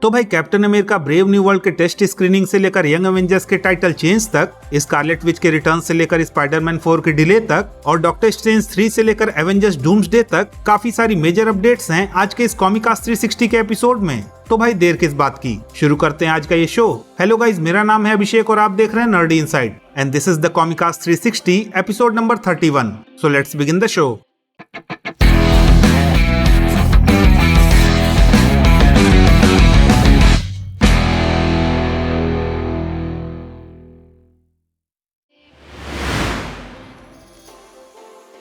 तो भाई captain America Brave New world के टेस्ट स्क्रीनिंग से लेकर यंग एवेंजर्स के टाइटल चेंज तक, स्कारलेट विच के रिटर्न से लेकर स्पाइडरमैन 4 के डिले तक और डॉक्टर स्ट्रेंज 3 से लेकर एवेंजर्स डूम्सडे तक काफी सारी मेजर अपडेट्स हैं आज के इस कॉमिकास्ट 360 के एपिसोड में। तो भाई देर किस बात की, शुरू करते हैं आज का ये शो। हेलो गाइज, मेरा नाम है अभिषेक और आप देख रहे हैं nerdy inside and this is the Comicast 360 episode number 31। So let's begin the show.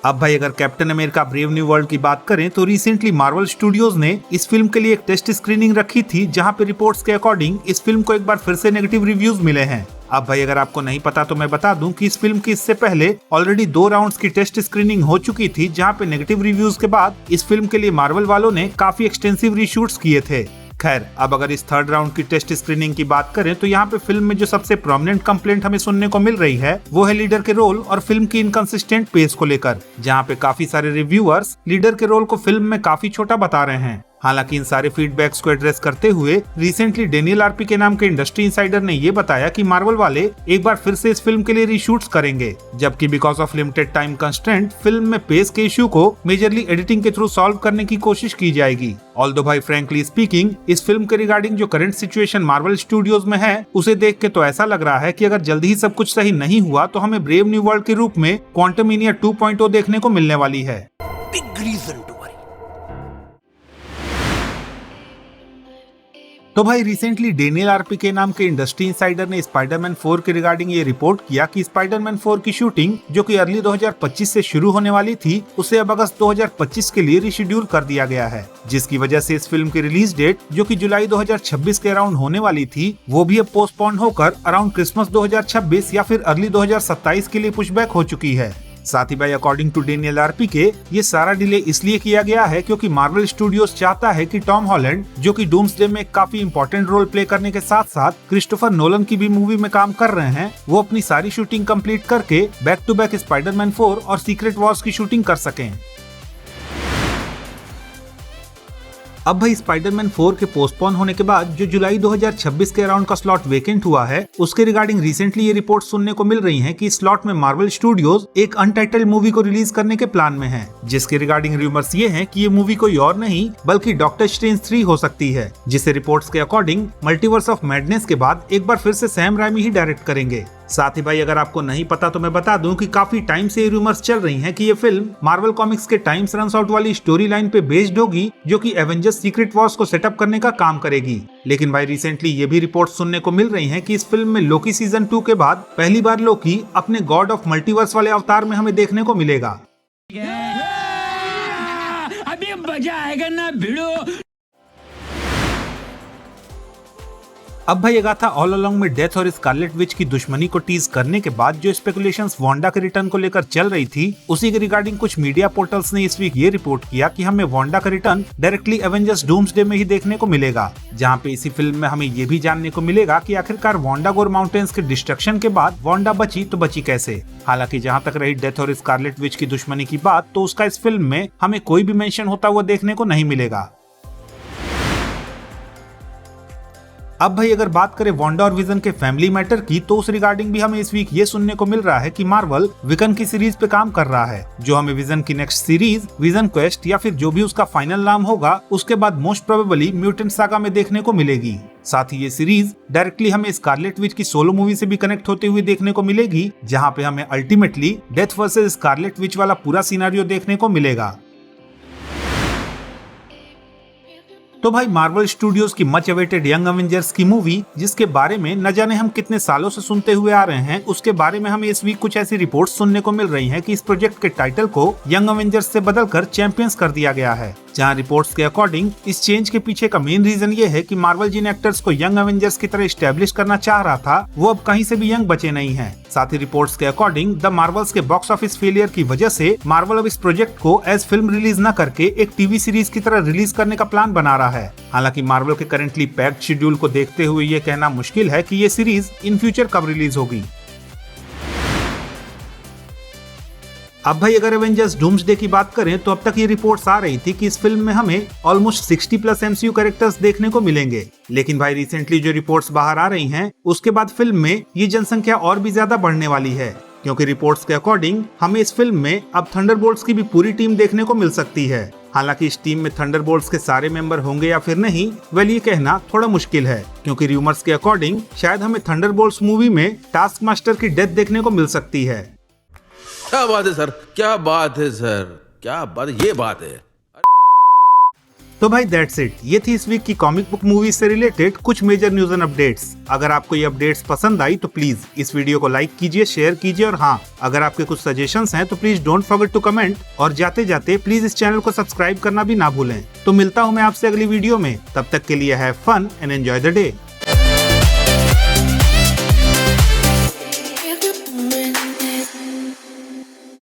अब भाई अगर Captain America Brave New World की बात करें तो रिसेंटली मार्वल स्टूडियोज ने इस फिल्म के लिए एक टेस्ट स्क्रीनिंग रखी थी, जहां पे रिपोर्ट्स के अकॉर्डिंग इस फिल्म को एक बार फिर से नेगेटिव रिव्यूज मिले हैं। अब भाई अगर आपको नहीं पता तो मैं बता दूं कि इस फिल्म की इससे पहले ऑलरेडी 2 राउंड्स की टेस्ट स्क्रीनिंग हो चुकी थी, जहां पे नेगेटिव रिव्यूज के बाद इस फिल्म के लिए मार्वल वालों ने काफी एक्सटेंसिव रीशूट्स किए थे। खैर, अब अगर इस 3rd राउंड की टेस्ट स्क्रीनिंग की बात करें तो यहाँ पे फिल्म में जो सबसे प्रोमिनेंट कंप्लेंट हमें सुनने को मिल रही है वो है लीडर के रोल और फिल्म की इनकंसिस्टेंट पेस को लेकर, जहाँ पे काफी सारे रिव्यूअर्स लीडर के रोल को फिल्म में काफी छोटा बता रहे हैं। हालांकि इन सारे फीडबैक्स को एड्रेस करते हुए रिसेंटली डेनियल आरपी के नाम के इंडस्ट्री इनसाइडर ने ये बताया कि मार्वल वाले एक बार फिर से इस फिल्म के लिए रीशूट्स करेंगे, जबकि because of limited time constraint film में पेस के इश्यू को मेजरली एडिटिंग के थ्रू सॉल्व करने की कोशिश की जाएगी। ऑल्दो भाई फ्रैंकली स्पीकिंग, इस फिल्म के रिगार्डिंग जो करंट सिचुएशन मार्वल स्टूडियोज में है उसे देख के तो ऐसा लग रहा है कि अगर जल्दी ही सब कुछ सही नहीं हुआ तो हमें ब्रेव न्यू वर्ल्ड के रूप में क्वांटमएनिया 2.0 देखने को मिलने वाली है। तो भाई रिसेंटली डेनियल आरपी के नाम के इंडस्ट्री इनसाइडर ने स्पाइडरमैन 4 के रिगार्डिंग ये रिपोर्ट किया कि स्पाइडरमैन 4 की शूटिंग जो कि अर्ली 2025 से शुरू होने वाली थी उसे अब अगस्त 2025 के लिए रिशेड्यूल कर दिया गया है, जिसकी वजह से इस फिल्म की रिलीज डेट जो कि जुलाई 2026 के अराउंड होने वाली थी वो भी अब पोस्टपोन होकर अराउंड क्रिसमस 2026 या फिर अर्ली 2027 के लिए पुशबैक हो चुकी है। साथ ही भाई अकॉर्डिंग टू डेनियल आरपी के ये सारा डिले इसलिए किया गया है क्योंकि मार्वल स्टूडियोज चाहता है कि टॉम हॉलैंड जो कि डूम्सडे में काफी इंपॉर्टेंट रोल प्ले करने के साथ साथ क्रिस्टोफर नोलन की भी मूवी में काम कर रहे हैं, वो अपनी सारी शूटिंग कंप्लीट करके बैक टू बैक स्पाइडरमैन 4 और सीक्रेट वॉर्स की शूटिंग कर सकें। अब भाई स्पाइडरमैन 4 के पोस्टपोन होने के बाद जो जुलाई 2026 के अराउंड का स्लॉट वेकेंट हुआ है उसके रिगार्डिंग रिसेंटली ये रिपोर्ट सुनने को मिल रही हैं कि इस स्लॉट में मार्वल स्टूडियोज एक अनटाइटल्ड मूवी को रिलीज करने के प्लान में है, जिसके रिगार्डिंग रूमर्स ये हैं कि ये मूवी कोई और नहीं बल्कि डॉक्टर स्ट्रेंज 3 हो सकती है, जिसे रिपोर्ट्स के अकॉर्डिंग मल्टीवर्स ऑफ मैडनेस के बाद एक बार फिर से सैम राइमी ही डायरेक्ट करेंगे। साथ ही भाई अगर आपको नहीं पता तो मैं बता दूं कि काफी टाइम से ये रूमर्स चल रही हैं कि ये फिल्म मार्वल कॉमिक्स के टाइम्स रन्स आउट वाली स्टोरी लाइन पे बेस्ड होगी जो कि एवेंजर्स सीक्रेट वॉर्स को सेटअप करने का काम करेगी। लेकिन भाई रिसेंटली ये भी रिपोर्ट सुनने को मिल रही हैं कि इस फिल्म में लोकी सीजन 2 के बाद पहली बार लोकी अपने गॉड ऑफ मल्टीवर्स वाले अवतार में हमें देखने को मिलेगा। अभी मजा आएगा ना भिड़ो। अब भाई अगाथा ऑल अलोंग में डेथ और स्कारलेट विच की दुश्मनी को टीज करने के बाद जो स्पेकुलेशंस वांडा के रिटर्न को लेकर चल रही थी उसी के रिगार्डिंग कुछ मीडिया पोर्टल्स ने इस वीक ये रिपोर्ट किया कि हमें वांडा का रिटर्न डायरेक्टली एवेंजर्स डूम्सडे में ही देखने को मिलेगा, जहां पे इसी फिल्म में हमें ये भी जानने को मिलेगा कि आखिरकार वांडा गोर माउंटेन्स के डिस्ट्रक्शन के बाद वांडा बची तो बची कैसे। हालांकि जहां तक रही डेथ और स्कारलेट विच की दुश्मनी की बात तो उसका इस फिल्म में हमें कोई भी मेंशन होता हुआ देखने को नहीं मिलेगा। अब भाई अगर बात करें वांडा और विजन के फैमिली मैटर की तो उस रिगार्डिंग भी हमें इस वीक ये सुनने को मिल रहा है कि मार्वल विजन की सीरीज पे काम कर रहा है, जो हमें विजन की नेक्स्ट सीरीज विजन क्वेस्ट या फिर जो भी उसका फाइनल नाम होगा उसके बाद मोस्ट प्रोबेबली म्यूटेंट सागा में देखने को मिलेगी। साथ ही ये सीरीज डायरेक्टली हमें स्कारलेट विच की सोलो मूवी से भी कनेक्ट होते हुए देखने को मिलेगी, जहाँ पे हमें ultimately death versus Scarlet Witch वाला पूरा सिनेरियो देखने को मिलेगा। तो भाई मार्वल स्टूडियोज की मच अवेटेड यंग एवेंजर्स की मूवी जिसके बारे में न जाने हम कितने सालों से सुनते हुए आ रहे हैं, उसके बारे में हमें इस वीक कुछ ऐसी रिपोर्ट्स सुनने को मिल रही हैं कि इस प्रोजेक्ट के टाइटल को यंग एवेंजर्स से बदलकर चैंपियंस कर दिया गया है, जहां रिपोर्ट्स के अकॉर्डिंग इस चेंज के पीछे का मेन रीजन ये है कि मार्वल जिन एक्टर्स को यंग एवेंजर्स की तरह एस्टेब्लिश करना चाह रहा था वो अब कहीं से भी यंग बचे नहीं हैं। साथ ही रिपोर्ट्स के अकॉर्डिंग द मार्वल्स के बॉक्स ऑफिस फेलियर की वजह से मार्वल अब इस प्रोजेक्ट को एज फिल्म रिलीज न करके एक टीवी सीरीज की तरह रिलीज करने का प्लान बना रहा है। हालांकि मार्वल के करेंटली पैक्ड शेड्यूल को देखते हुए ये कहना मुश्किल है कि ये सीरीज इन फ्यूचर कब रिलीज होगी। अब भाई अगर एवेंजर्स डूम्सडे की बात करें तो अब तक ये रिपोर्ट्स आ रही थी कि इस फिल्म में हमें ऑलमोस्ट 60+ MCU कैरेक्टर्स देखने को मिलेंगे, लेकिन भाई रिसेंटली जो रिपोर्ट्स बाहर आ रही हैं उसके बाद फिल्म में ये जनसंख्या और भी ज्यादा बढ़ने वाली है, क्योंकि रिपोर्ट्स के अकॉर्डिंग हमें इस फिल्म में अब थंडरबोल्ट्स की भी पूरी टीम देखने को मिल सकती है। हालांकि इस टीम में थंडरबोल्ट्स के सारे मेंबर होंगे या फिर नहीं, वेल ये कहना थोड़ा मुश्किल है, क्योंकि रूमर्स के अकॉर्डिंग शायद हमें थंडरबोल्ट्स मूवी में टास्क मास्टर की डेथ देखने को मिल सकती है। क्या बात है सर, क्या बात है सर, क्या बात है, ये बात है। तो भाई दैट्स इट, ये थी इस वीक की कॉमिक बुक मूवी से रिलेटेड कुछ मेजर न्यूज एंड अपडेट्स। अगर आपको ये अपडेट्स पसंद आई तो प्लीज इस वीडियो को लाइक कीजिए, शेयर कीजिए, और हाँ, अगर आपके कुछ सजेशंस हैं तो please don't forget to comment, और जाते जाते प्लीज इस चैनल को सब्सक्राइब करना भी ना भूलें। तो मिलता हूँ मैं आपसे अगली वीडियो में, तब तक के लिए have fun and enjoy the day.